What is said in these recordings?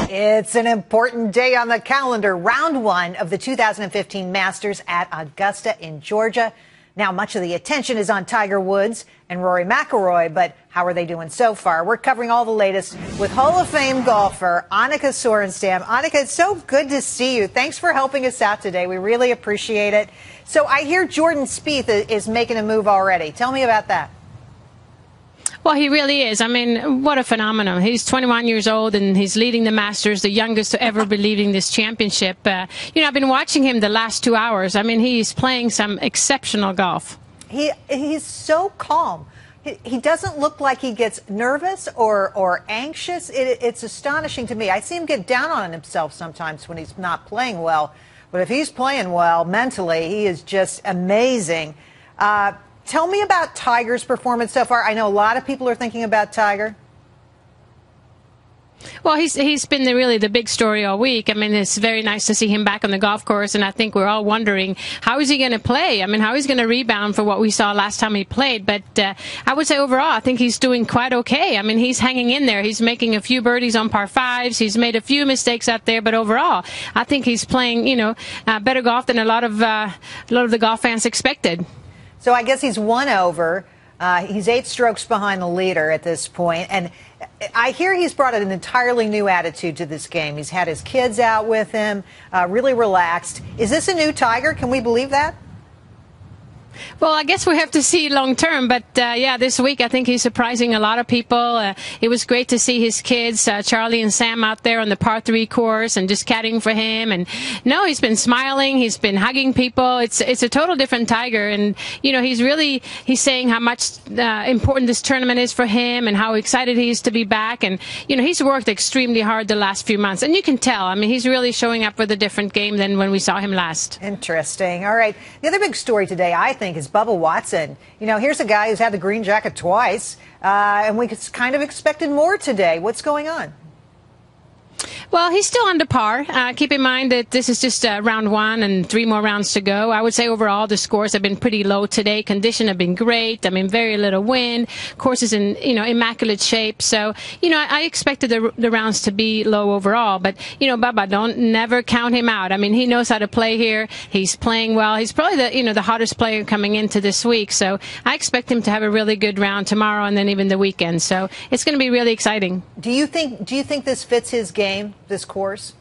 It's an important day on the calendar. Round one of the 2015 Masters at Augusta in Georgia. Now, much of the attention is on Tiger Woods and Rory McIlroy, but how are they doing so far? We're covering all the latest with Hall of Fame golfer Annika Sorenstam. Annika, it's so good to see you. Thanks for helping us out today. We really appreciate it. So I hear Jordan Spieth is making a move already. Tell me about that. Well, he really is. I mean, what a phenomenon. He's 21 years old, and he's leading the Masters, the youngest to ever be leading this championship. You know, I've been watching him the last 2 hours. I mean, he's playing some exceptional golf. He's so calm. He doesn't look like he gets nervous or anxious. It's astonishing to me. I see him get down on himself sometimes when he's not playing well. But if he's playing well mentally, he is just amazing. Tell me about Tiger's performance so far. I know a lot of people are thinking about Tiger. Well, he's been really the big story all week. I mean, it's very nice to see him back on the golf course, and I think we're all wondering, how is he going to play? I mean, how is he going to rebound for what we saw last time he played? But I would say overall, I think he's doing quite okay. I mean, he's hanging in there. He's making a few birdies on par fives. He's made a few mistakes out there, but overall, I think he's playing, you know, better golf than a lot of the golf fans expected. So I guess he's one over. He's 8 strokes behind the leader at this point. And I hear he's brought an entirely new attitude to this game. He's had his kids out with him, really relaxed. Is this a new Tiger? Can we believe that? Well, I guess we have to see long term, but yeah, this week I think he's surprising a lot of people. It was great to see his kids, Charlie and Sam, out there on the par 3 course and just caddying for him. And no, he's been smiling, he's been hugging people. It's a total different Tiger, and you know, he's saying how much important this tournament is for him and how excited he is to be back. And you know, he's worked extremely hard the last few months, and you can tell. I mean, he's really showing up with a different game than when we saw him last. Interesting. All right. The other big story today, I think, is Bubba Watson. You know, here's a guy who's had the green jacket twice, and we kind of expected more today. What's going on? Well, he's still under par. Keep in mind that this is just round one and 3 more rounds to go. I would say overall the scores have been pretty low today. Condition have been great. I mean, very little wind. Course is in, you know, immaculate shape. So, you know, I expected the rounds to be low overall. But, you know, Bubba, never count him out. I mean, he knows how to play here. He's playing well. He's probably the hottest player coming into this week. So I expect him to have a really good round tomorrow and then even the weekend. So it's going to be really exciting. Do you think this fits his game, this course?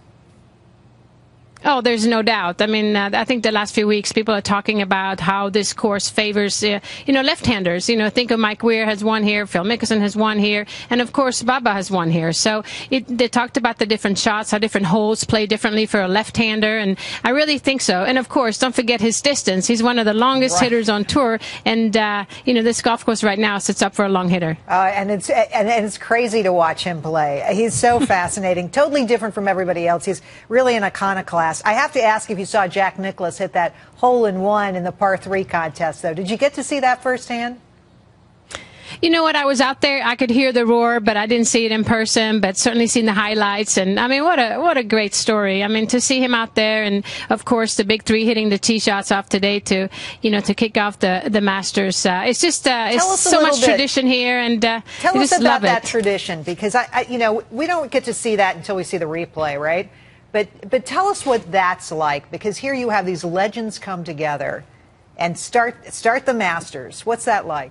Oh, there's no doubt. I mean, I think the last few weeks people are talking about how this course favors, you know, left-handers. You know, think of Mike Weir has won here, Phil Mickelson has won here, and of course Bubba has won here. So they talked about the different shots, how different holes play differently for a left-hander, and I really think so. And of course, don't forget his distance. He's one of the longest hitters on tour, and you know, this golf course right now sits up for a long hitter. And it's crazy to watch him play. He's so fascinating, totally different from everybody else. He's really an iconoclast. I have to ask if you saw Jack Nicklaus hit that hole-in-one in the par 3 contest, though. Did you get to see that firsthand? You know what? I was out there. I could hear the roar, but I didn't see it in person, but certainly seen the highlights. And I mean, what a great story. I mean, to see him out there, and of course the big 3 hitting the tee shots off today to, you know, to kick off the Masters. It's just it's so much tradition here, and tell us about that tradition, because you know, we don't get to see that until we see the replay, right? But tell us what that's like, because here you have these legends come together and start the Masters. What's that like?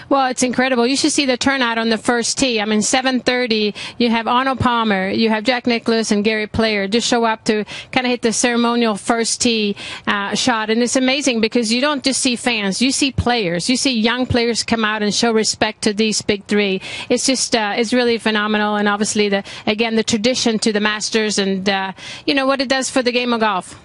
Well, it's incredible. You should see the turnout on the first tee. I mean, 7:30, you have Arnold Palmer, you have Jack Nicklaus and Gary Player just show up to kind of hit the ceremonial first tee shot. And it's amazing because you don't just see fans, you see players. You see young players come out and show respect to these big 3. It's just, it's really phenomenal. And obviously, again, the tradition to the Masters and, you know, what it does for the game of golf.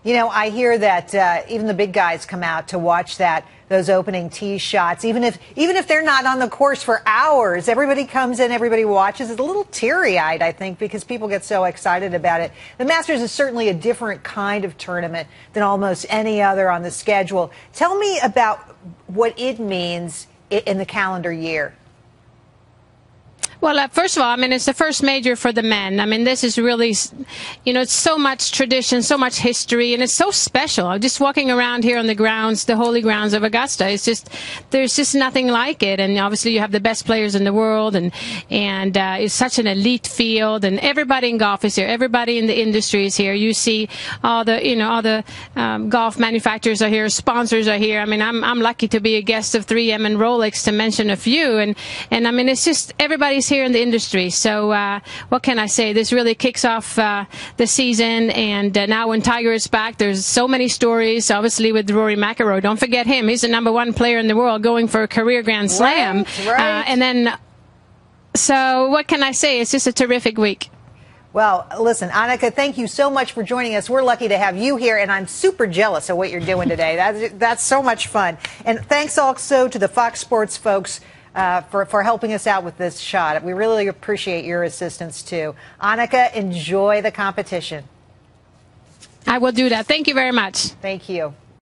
You know, I hear that even the big guys come out to watch those opening tee shots. Even if they're not on the course for hours, everybody comes in, everybody watches. It's a little teary-eyed, I think, because people get so excited about it. The Masters is certainly a different kind of tournament than almost any other on the schedule. Tell me about what it means in the calendar year. Well, first of all, I mean, it's the first major for the men. I mean, this is really, you know, it's so much tradition, so much history, and it's so special. Just walking around here on the grounds, the holy grounds of Augusta, it's just, there's just nothing like it. And obviously you have the best players in the world, and it's such an elite field, and everybody in golf is here. Everybody in the industry is here. You see all the, you know, all the golf manufacturers are here, sponsors are here. I mean, I'm lucky to be a guest of 3M and Rolex, to mention a few. And I mean, it's just, everybody's here in the industry. So what can I say? This really kicks off the season, and now when Tiger is back, there's so many stories. Obviously with Rory McIlroy, don't forget him. He's the #1 player in the world, going for a career Grand Slam. Right. And then, so what can I say? It's just a terrific week. Well, listen, Annika, thank you so much for joining us. We're lucky to have you here, and I'm super jealous of what you're doing today. That's so much fun. And thanks also to the Fox Sports folks for helping us out with this shot. We really appreciate your assistance, too. Annika, enjoy the competition. I will do that. Thank you very much. Thank you.